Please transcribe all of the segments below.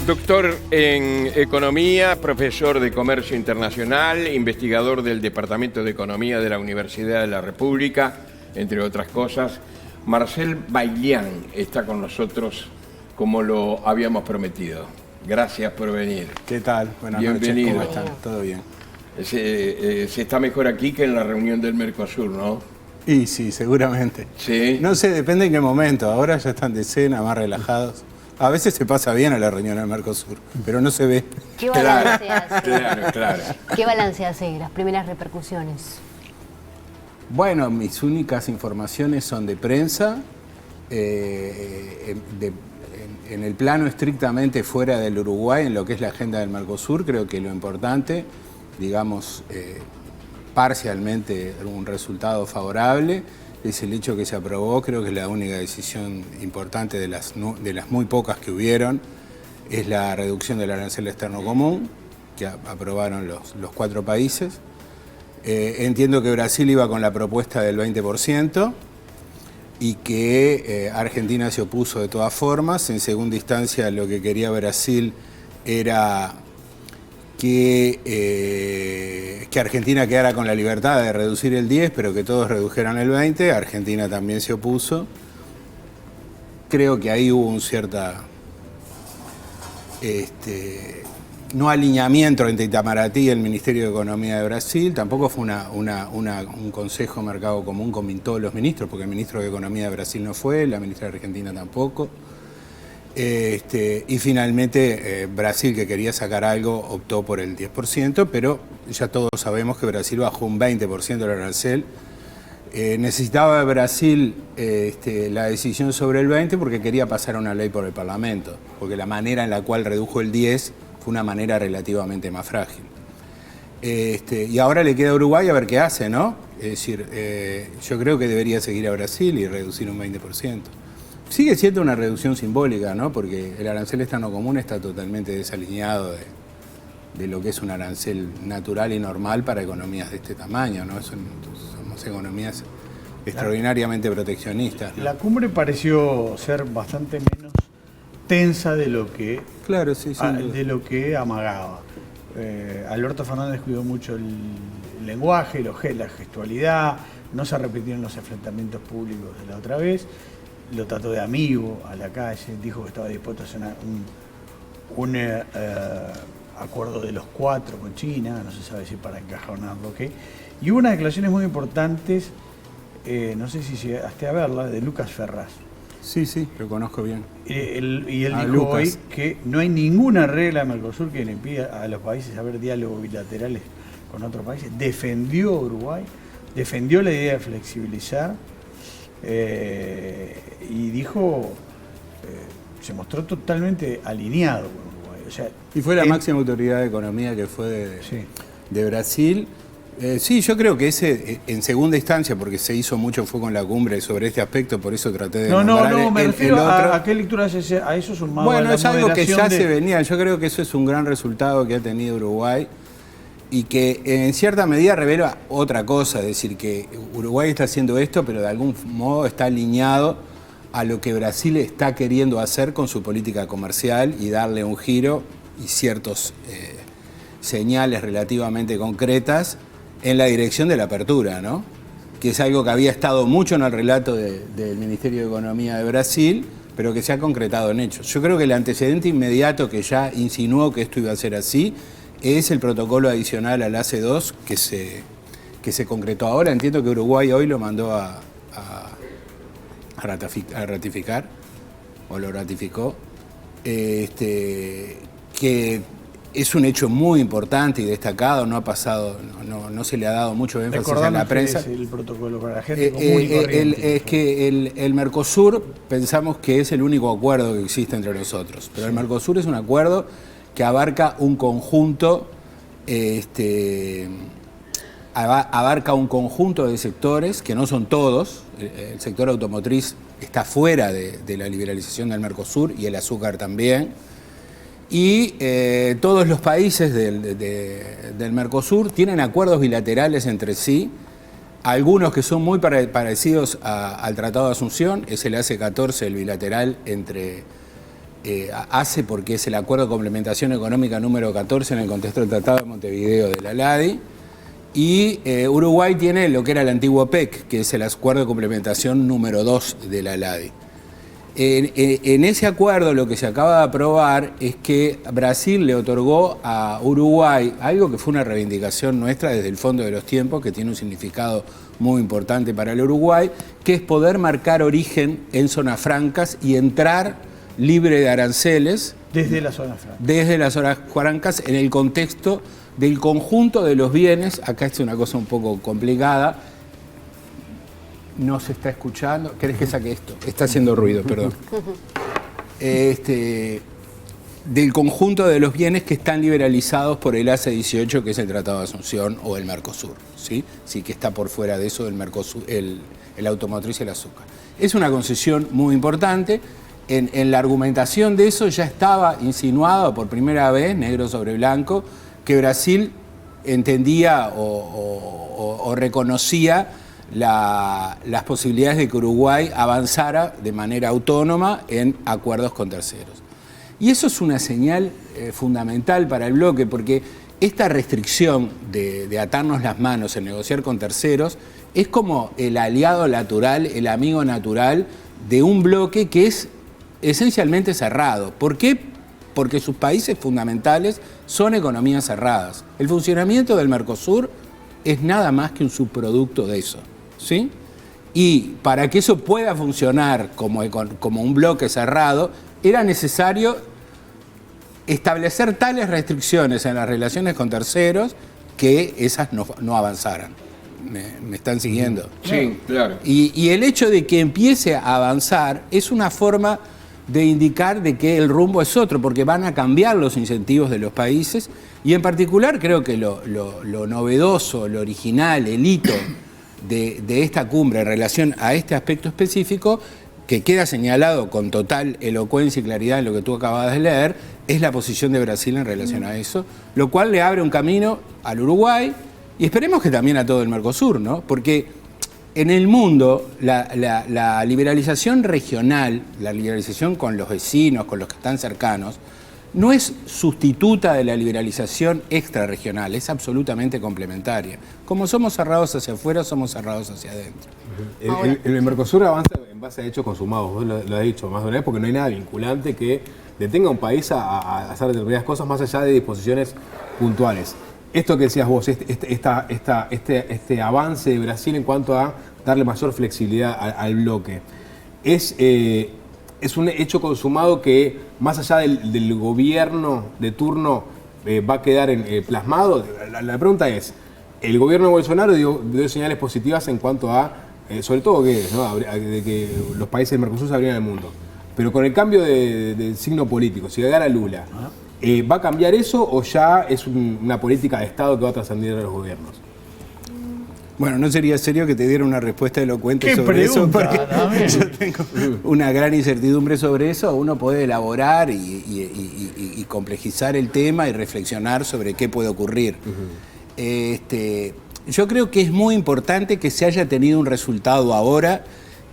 Doctor en Economía, profesor de Comercio Internacional, investigador del Departamento de Economía de la Universidad de la República, entre otras cosas. Marcel Bailián está con nosotros como lo habíamos prometido. Gracias por venir. ¿Qué tal? Buenas Bienvenido. noches. ¿Cómo están? ¿Todo bien? Se está mejor aquí que en la reunión del Mercosur, ¿no? Y sí, seguramente. Sí. No sé, depende en qué momento. Ahora ya están de cena, más relajados. A veces se pasa bien a la reunión del Mercosur, pero no se ve. ¿Qué balance hace? Claro. ¿Qué balance hace? Las primeras repercusiones. Bueno, mis únicas informaciones son de prensa, en el plano estrictamente fuera del Uruguay, en lo que es la agenda del Mercosur. Creo que lo importante, digamos, parcialmente un resultado favorable, es el hecho que se aprobó. Creo que es la única decisión importante de las muy pocas que hubieron, es la reducción del arancel externo común, que aprobaron los 4 países. Entiendo que Brasil iba con la propuesta del 20% y que Argentina se opuso de todas formas. En segunda instancia, lo que quería Brasil era que Argentina quedara con la libertad de reducir el 10, pero que todos redujeran el 20. Argentina también se opuso. Creo que ahí hubo un cierta no alineamiento entre Itamaraty y el Ministerio de Economía de Brasil. Tampoco fue un consejo mercado común con todos los ministros, porque el ministro de Economía de Brasil no fue, la ministra de Argentina tampoco. Y finalmente Brasil, que quería sacar algo, optó por el 10%, pero ya todos sabemos que Brasil bajó un 20% del arancel. Necesitaba Brasil la decisión sobre el 20% porque quería pasar una ley por el Parlamento, porque la manera en la cual redujo el 10% fue una manera relativamente más frágil. Y ahora le queda a Uruguay a ver qué hace, ¿no? Es decir, yo creo que debería seguir a Brasil y reducir un 20%. Sigue siendo una reducción simbólica, ¿no? Porque el arancel externo común está totalmente desalineado de lo que es un arancel natural y normal para economías de este tamaño, ¿no? Somos economías extraordinariamente proteccionistas, ¿no? La cumbre pareció ser bastante menos tensa de lo que, claro, sí, de lo que amagaba. Alberto Fernández cuidó mucho el lenguaje, la gestualidad, no se repitieron los enfrentamientos públicos de la otra vez. Lo trató de amigo a la calle, dijo que estaba dispuesto a hacer un acuerdo de los 4 con China, no se sabe si para encajonar o qué. Y hubo unas declaraciones muy importantes, no sé si llegaste a verlas, de Lucas Ferraz. Sí, lo conozco bien. Y él dijo Lucas hoy que no hay ninguna regla de Mercosur que le impida a los países haber diálogos bilaterales con otros países. Defendió a Uruguay, defendió la idea de flexibilizar. Y dijo, se mostró totalmente alineado con Uruguay. O sea, y fue la máxima autoridad de economía que fue de Brasil. Sí, yo creo que ese, en segunda instancia, porque se hizo mucho, fue con la cumbre sobre este aspecto, por eso traté de No, me refiero a qué lectura hace a eso sumado. Bueno, es algo que ya se venía. Yo creo que eso es un gran resultado que ha tenido Uruguay y que en cierta medida revela otra cosa, es decir, que Uruguay está haciendo esto, pero de algún modo está alineado a lo que Brasil está queriendo hacer con su política comercial y darle un giro y ciertos señales relativamente concretas en la dirección de la apertura, ¿no? Que es algo que había estado mucho en el relato del Ministerio de Economía de Brasil, pero que se ha concretado en hechos. Yo creo que el antecedente inmediato que ya insinuó que esto iba a ser así es el protocolo adicional al ACE2 que se concretó ahora. Entiendo que Uruguay hoy lo mandó a ratificar, o lo ratificó, que es un hecho muy importante y destacado, no ha pasado, no se le ha dado mucho énfasis a la prensa. Es el protocolo para la gente común y corriente. Es que el Mercosur pensamos que es el único acuerdo que existe entre nosotros, pero el Mercosur es un acuerdo que abarca un conjunto, abarca un conjunto de sectores que no son todos. El sector automotriz está fuera de la liberalización del Mercosur y el azúcar también. Y todos los países del Mercosur tienen acuerdos bilaterales entre sí, algunos que son muy parecidos al Tratado de Asunción, es el ACE14, el bilateral entre hace porque es el Acuerdo de Complementación Económica número 14 en el contexto del Tratado de Montevideo de la LADI. Y Uruguay tiene lo que era el antiguo PEC, que es el Acuerdo de Complementación número 2 de la LADI. En ese acuerdo lo que se acaba de aprobar es que Brasil le otorgó a Uruguay algo que fue una reivindicación nuestra desde el fondo de los tiempos, que tiene un significado muy importante para el Uruguay, que es poder marcar origen en zonas francas y entrar libre de aranceles. Desde las zonas francas. Desde las zonas francas en el contexto del conjunto de los bienes. Acá es una cosa un poco complicada. No se está escuchando. ¿Querés que saque esto? Está haciendo ruido, perdón. Del conjunto de los bienes que están liberalizados por el ACE 18, que es el Tratado de Asunción o el Mercosur. Sí, que está por fuera de eso del Mercosur, el automotriz y el azúcar. Es una concesión muy importante. En la argumentación de eso ya estaba insinuado por primera vez, negro sobre blanco, que Brasil entendía o reconocía las posibilidades de que Uruguay avanzara de manera autónoma en acuerdos con terceros. Y eso es una señal fundamental para el bloque, porque esta restricción de atarnos las manos en negociar con terceros es como el aliado natural, el amigo natural de un bloque que es esencialmente cerrado. ¿Por qué? Porque sus países fundamentales son economías cerradas. El funcionamiento del Mercosur es nada más que un subproducto de eso, ¿sí? Y para que eso pueda funcionar como un bloque cerrado, era necesario establecer tales restricciones en las relaciones con terceros que esas no avanzaran. ¿Me están siguiendo? Sí, claro. Y el hecho de que empiece a avanzar es una forma de indicar de que el rumbo es otro, porque van a cambiar los incentivos de los países, y en particular creo que lo novedoso, lo original, el hito de esta cumbre en relación a este aspecto específico, que queda señalado con total elocuencia y claridad en lo que tú acabas de leer, es la posición de Brasil en relación a eso, lo cual le abre un camino al Uruguay y esperemos que también a todo el Mercosur, ¿no? Porque en el mundo, la liberalización regional, la liberalización con los vecinos, con los que están cercanos, no es sustituta de la liberalización extrarregional, es absolutamente complementaria. Como somos cerrados hacia afuera, somos cerrados hacia adentro. El Mercosur avanza en base a hechos consumados, vos lo has dicho más de una vez, porque no hay nada vinculante que detenga a un país a hacer determinadas cosas más allá de disposiciones puntuales. Esto que decías vos, este avance de Brasil en cuanto a darle mayor flexibilidad al bloque, es un hecho consumado que más allá del gobierno de turno va a quedar plasmado. La pregunta es, el gobierno de Bolsonaro dio señales positivas en cuanto a, sobre todo de que los países del Mercosur se abrieran al mundo, pero con el cambio del signo político, si llegara Lula, ¿va a cambiar eso o ya es una política de Estado que va a trascender a los gobiernos? Bueno, no sería serio que te diera una respuesta elocuente sobre eso, porque yo tengo una gran incertidumbre sobre eso. Uno puede elaborar y complejizar el tema y reflexionar sobre qué puede ocurrir. Yo creo que es muy importante que se haya tenido un resultado ahora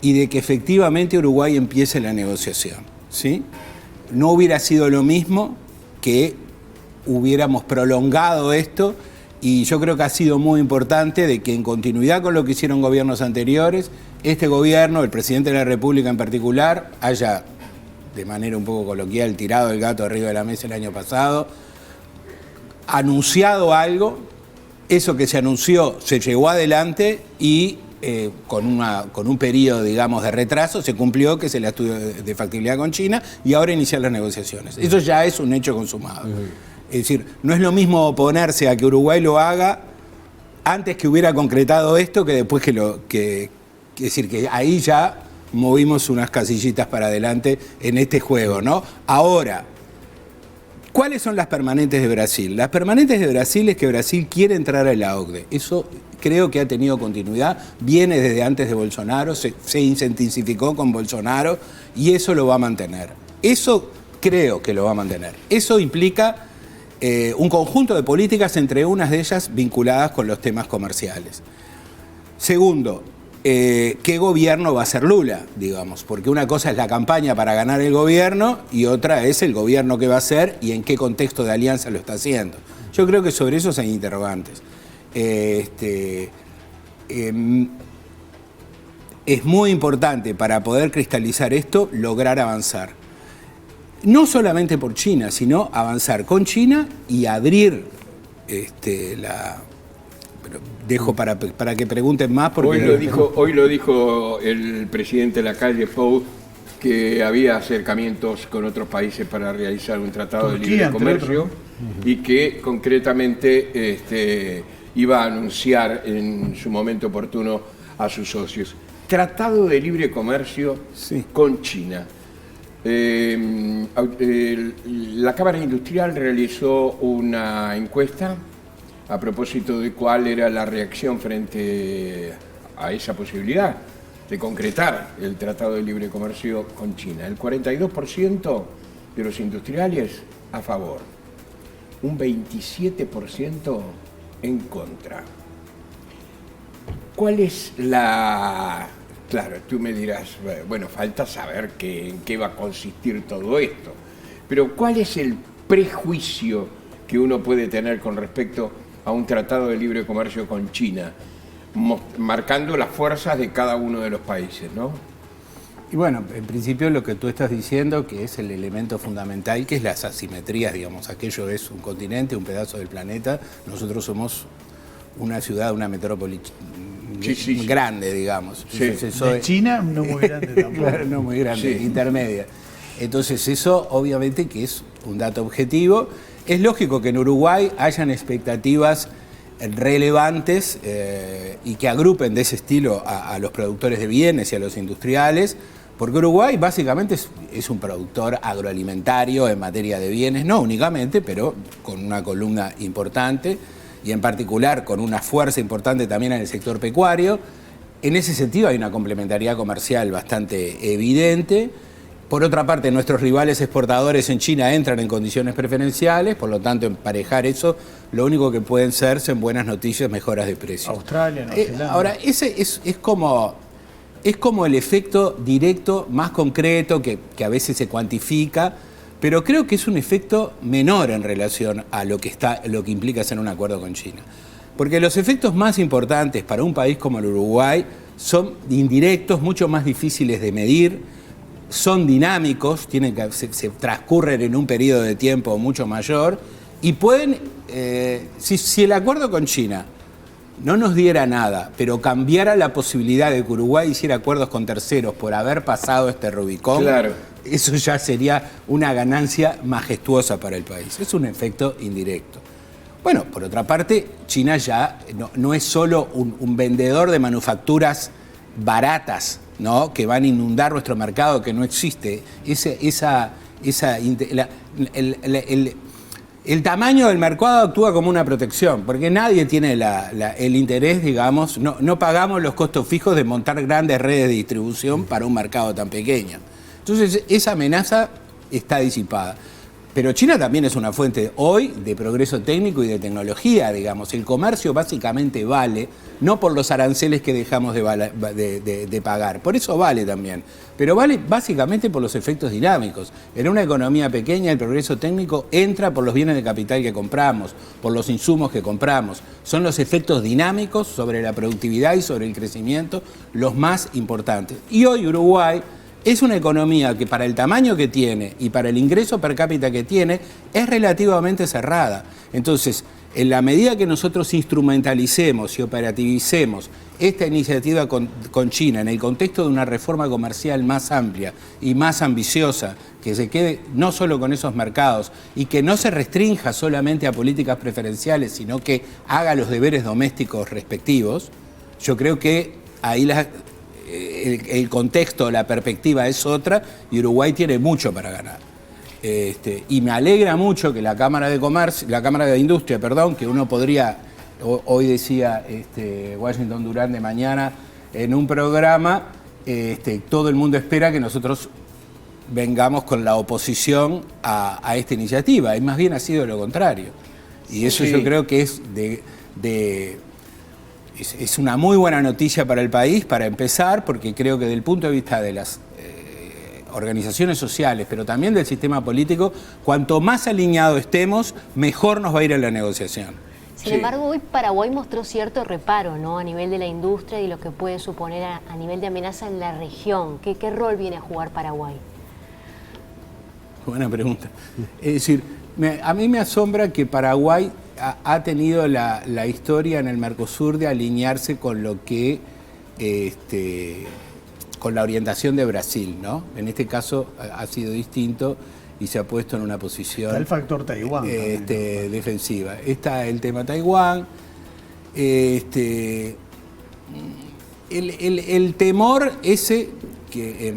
y de que efectivamente Uruguay empiece la negociación, ¿sí? No hubiera sido lo mismo que hubiéramos prolongado esto, y yo creo que ha sido muy importante de que en continuidad con lo que hicieron gobiernos anteriores, este gobierno, el presidente de la República en particular, haya, de manera un poco coloquial, tirado el gato arriba de la mesa el año pasado, anunciado algo, eso que se anunció se llevó adelante y con un periodo, digamos, de retraso, se cumplió, que es el estudio de factibilidad con China, y ahora iniciar las negociaciones. Eso ya es un hecho consumado. Es decir, no es lo mismo oponerse a que Uruguay lo haga antes que hubiera concretado esto que después es decir, que ahí ya movimos unas casillitas para adelante en este juego, ¿no? Ahora, ¿cuáles son las permanentes de Brasil? Las permanentes de Brasil es que Brasil quiere entrar a la OCDE. Eso creo que ha tenido continuidad, viene desde antes de Bolsonaro, se intensificó con Bolsonaro y eso lo va a mantener. Eso creo que lo va a mantener. Eso implica un conjunto de políticas, entre unas de ellas vinculadas con los temas comerciales. Segundo, qué gobierno va a ser Lula, digamos, porque una cosa es la campaña para ganar el gobierno y otra es el gobierno que va a hacer y en qué contexto de alianza lo está haciendo. Yo creo que sobre eso hay interrogantes. Es muy importante para poder cristalizar esto lograr avanzar. No solamente por China, sino avanzar con China y abrir Pero dejo para que pregunten más porque... Hoy lo dijo el presidente Lacalle Pou, que había acercamientos con otros países para realizar un tratado Turquía, de libre comercio y que concretamente iba a anunciar en su momento oportuno a sus socios. Tratado de libre comercio con China. La Cámara Industrial realizó una encuesta a propósito de cuál era la reacción frente a esa posibilidad de concretar el Tratado de Libre Comercio con China. El 42% de los industriales a favor, un 27% en contra. ¿Cuál es la...? Claro, tú me dirás, bueno, falta saber en qué va a consistir todo esto, pero ¿cuál es el prejuicio que uno puede tener con respecto a un tratado de libre comercio con China, marcando las fuerzas de cada uno de los países, ¿no? Y bueno, en principio lo que tú estás diciendo, que es el elemento fundamental, que es las asimetrías, digamos, aquello es un continente, un pedazo del planeta, nosotros somos una ciudad, una metrópoli grande, digamos. Sí. Entonces, eso de China no muy grande tampoco. Claro, no muy grande, intermedia. Entonces eso obviamente que es un dato objetivo. Es lógico que en Uruguay hayan expectativas relevantes y que agrupen de ese estilo a los productores de bienes y a los industriales, porque Uruguay básicamente es un productor agroalimentario en materia de bienes, no únicamente, pero con una columna importante y en particular con una fuerza importante también en el sector pecuario. En ese sentido hay una complementariedad comercial bastante evidente. Por otra parte, nuestros rivales exportadores en China entran en condiciones preferenciales, por lo tanto, emparejar eso, lo único que pueden ser son buenas noticias, mejoras de precios. Australia, Nueva Zelanda. Ahora, ese es como el efecto directo más concreto que a veces se cuantifica, pero creo que es un efecto menor en relación a lo que implica hacer un acuerdo con China. Porque los efectos más importantes para un país como el Uruguay son indirectos, mucho más difíciles de medir, son dinámicos, se transcurren en un periodo de tiempo mucho mayor y pueden, si el acuerdo con China no nos diera nada, pero cambiara la posibilidad de que Uruguay hiciera acuerdos con terceros por haber pasado este Rubicón, claro, eso ya sería una ganancia majestuosa para el país. Es un efecto indirecto. Bueno, por otra parte, China ya no es solo un vendedor de manufacturas baratas, ¿no?, que van a inundar nuestro mercado, que no existe. El tamaño del mercado actúa como una protección, porque nadie tiene el interés, digamos, no pagamos los costos fijos de montar grandes redes de distribución para un mercado tan pequeño. Entonces, esa amenaza está disipada. Pero China también es una fuente hoy de progreso técnico y de tecnología, digamos. El comercio básicamente vale, no por los aranceles que dejamos de pagar, por eso vale también, pero vale básicamente por los efectos dinámicos. En una economía pequeña el progreso técnico entra por los bienes de capital que compramos, por los insumos que compramos. Son los efectos dinámicos sobre la productividad y sobre el crecimiento los más importantes. Y hoy Uruguay es una economía que para el tamaño que tiene y para el ingreso per cápita que tiene es relativamente cerrada. Entonces, en la medida que nosotros instrumentalicemos y operativicemos esta iniciativa con China en el contexto de una reforma comercial más amplia y más ambiciosa, que se quede no solo con esos mercados y que no se restrinja solamente a políticas preferenciales, sino que haga los deberes domésticos respectivos, yo creo que ahí el contexto, la perspectiva es otra y Uruguay tiene mucho para ganar. Y me alegra mucho que la Cámara de Industria, que uno podría, hoy decía Washington Durán de mañana en un programa, todo el mundo espera que nosotros vengamos con la oposición a esta iniciativa, y más bien ha sido lo contrario. Y eso yo creo que es es una muy buena noticia para el país, para empezar, porque creo que desde el punto de vista de las organizaciones sociales, pero también del sistema político, cuanto más alineado estemos, mejor nos va a ir en la negociación. Sin embargo, hoy Paraguay mostró cierto reparo, ¿no?, a nivel de la industria y lo que puede suponer a nivel de amenaza en la región. ¿Qué rol viene a jugar Paraguay? Buena pregunta. Es decir, a mí me asombra que Paraguay ha tenido la historia en el Mercosur de alinearse con lo que, con la orientación de Brasil, ¿no? En este caso ha sido distinto y se ha puesto en una posición... Está el factor Taiwán también, ¿no? Defensiva. Está el tema Taiwán. El temor ese que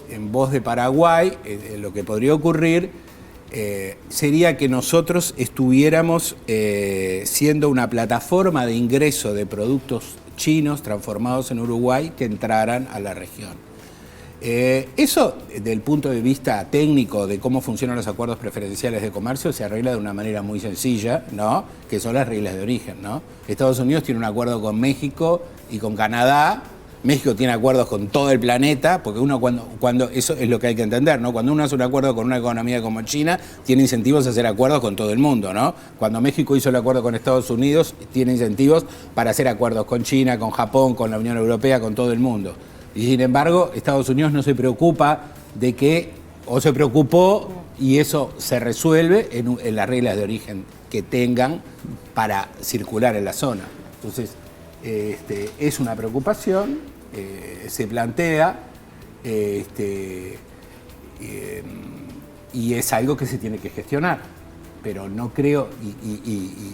en voz de Paraguay, lo que podría ocurrir sería que nosotros estuviéramos siendo una plataforma de ingreso de productos chinos transformados en Uruguay que entraran a la región. Eso, desde el punto de vista técnico de cómo funcionan los acuerdos preferenciales de comercio, se arregla de una manera muy sencilla, ¿no?, que son las reglas de origen, ¿no? Estados Unidos tiene un acuerdo con México y con Canadá. México tiene acuerdos con todo el planeta, porque uno cuando eso es lo que hay que entender, ¿no? Cuando uno hace un acuerdo con una economía como China, tiene incentivos a hacer acuerdos con todo el mundo, ¿no? Cuando México hizo el acuerdo con Estados Unidos, tiene incentivos para hacer acuerdos con China, con Japón, con la Unión Europea, con todo el mundo. Y sin embargo, Estados Unidos no se preocupa de que, o se preocupó, y eso se resuelve en las reglas de origen que tengan para circular en la zona. Entonces, es una preocupación, se plantea, y es algo que se tiene que gestionar. Pero no creo,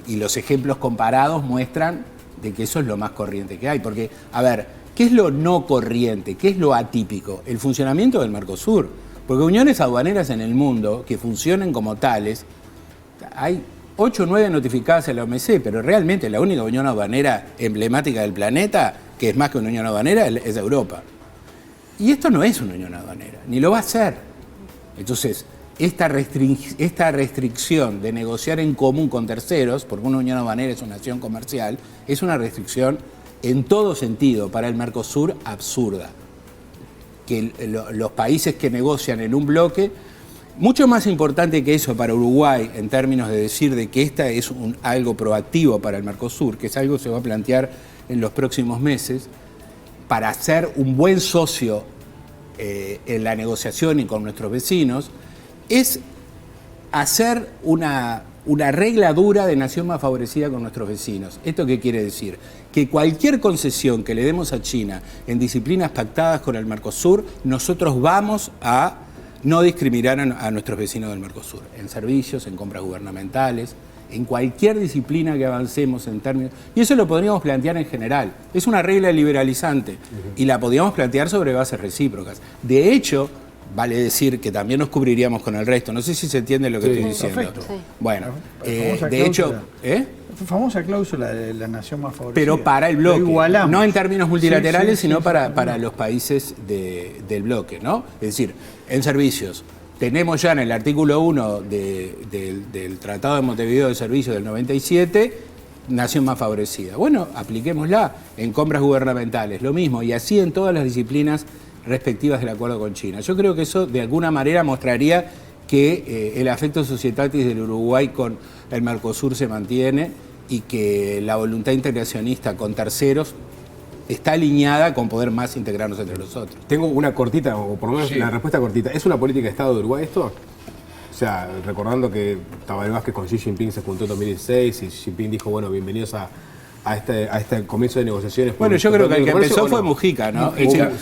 y los ejemplos comparados muestran de que eso es lo más corriente que hay. Porque, a ver, ¿qué es lo no corriente? ¿Qué es lo atípico? El funcionamiento del Mercosur. Porque uniones aduaneras en el mundo que funcionen como tales, hay 8 o 9 notificadas en la OMC, pero realmente la única unión aduanera emblemática del planeta, que es más que una unión aduanera, es Europa. Y esto no es una unión aduanera, ni lo va a ser. Entonces, esta restricción de negociar en común con terceros, porque una unión aduanera es una acción comercial, es una restricción en todo sentido para el Mercosur absurda. Que los países que negocian en un bloque, mucho más importante que eso para Uruguay en términos de decir de que esta es algo proactivo para el Mercosur, que es algo que se va a plantear en los próximos meses, para ser un buen socio en la negociación y con nuestros vecinos, es hacer una regla dura de nación más favorecida con nuestros vecinos. ¿Esto qué quiere decir? Que cualquier concesión que le demos a China en disciplinas pactadas con el Mercosur, nosotros vamos a no discriminar a nuestros vecinos del Mercosur, en servicios, en compras gubernamentales, en cualquier disciplina que avancemos en términos... Y eso lo podríamos plantear en general. Es una regla liberalizante y la podríamos plantear sobre bases recíprocas. De hecho, vale decir que también nos cubriríamos con el resto. No sé si se entiende lo que estoy diciendo. Perfecto. Sí. Bueno, famosa de hecho... cláusula. Famosa cláusula de la nación más favorecida. Pero para el bloque, Lo igualamos. no en términos multilaterales, Sí, sino sí, para los países del bloque, ¿no? Es decir, en servicios, tenemos ya en el artículo 1 del Tratado de Montevideo de Servicios del 97, nación más favorecida. Bueno, apliquémosla en compras gubernamentales, lo mismo, y así en todas las disciplinas respectivas del acuerdo con China. Yo creo que eso de alguna manera mostraría que el afecto societatis del Uruguay con el Mercosur se mantiene y que la voluntad integracionista con terceros está alineada con poder más integrarnos entre nosotros. Tengo una cortita, o por lo menos una respuesta cortita. ¿Es una política de Estado de Uruguay esto? O sea, recordando que Tabaré Vázquez con Xi Jinping se juntó en 2016 y Xi Jinping dijo, bueno, bienvenidos a este comienzo de negociaciones. Bueno, yo creo que el que empezó fue Mujica, ¿no?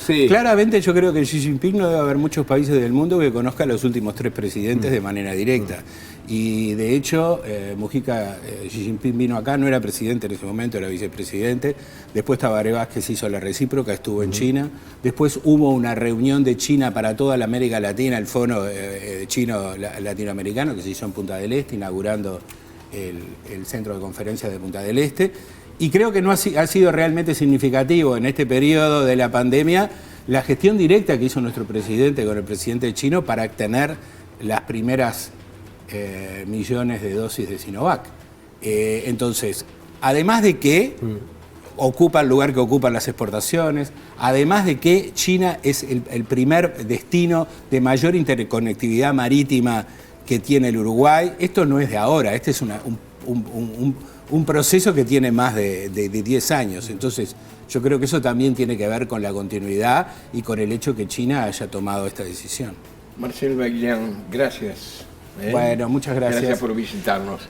Sí. Claramente yo creo que Xi Jinping no debe haber muchos países del mundo que conozcan a los últimos 3 presidentes de manera directa. Y de hecho, Mujica, Xi Jinping vino acá, no era presidente en ese momento, era vicepresidente. Después Tabaré Vázquez hizo la recíproca, estuvo en China. Después hubo una reunión de China para toda la América Latina, el Fondo Chino Latinoamericano, que se hizo en Punta del Este, inaugurando el centro de conferencias de Punta del Este. Y creo que no ha sido realmente significativo en este periodo de la pandemia la gestión directa que hizo nuestro presidente con el presidente chino para obtener las primeras millones de dosis de Sinovac. Entonces, además de que ocupa el lugar que ocupan las exportaciones, además de que China es el primer destino de mayor interconectividad marítima que tiene el Uruguay. Esto no es de ahora, este es un proceso que tiene más de 10 años. Entonces, yo creo que eso también tiene que ver con la continuidad y con el hecho que China haya tomado esta decisión. Marcel Bailián, gracias. Bueno, muchas gracias. Gracias por visitarnos.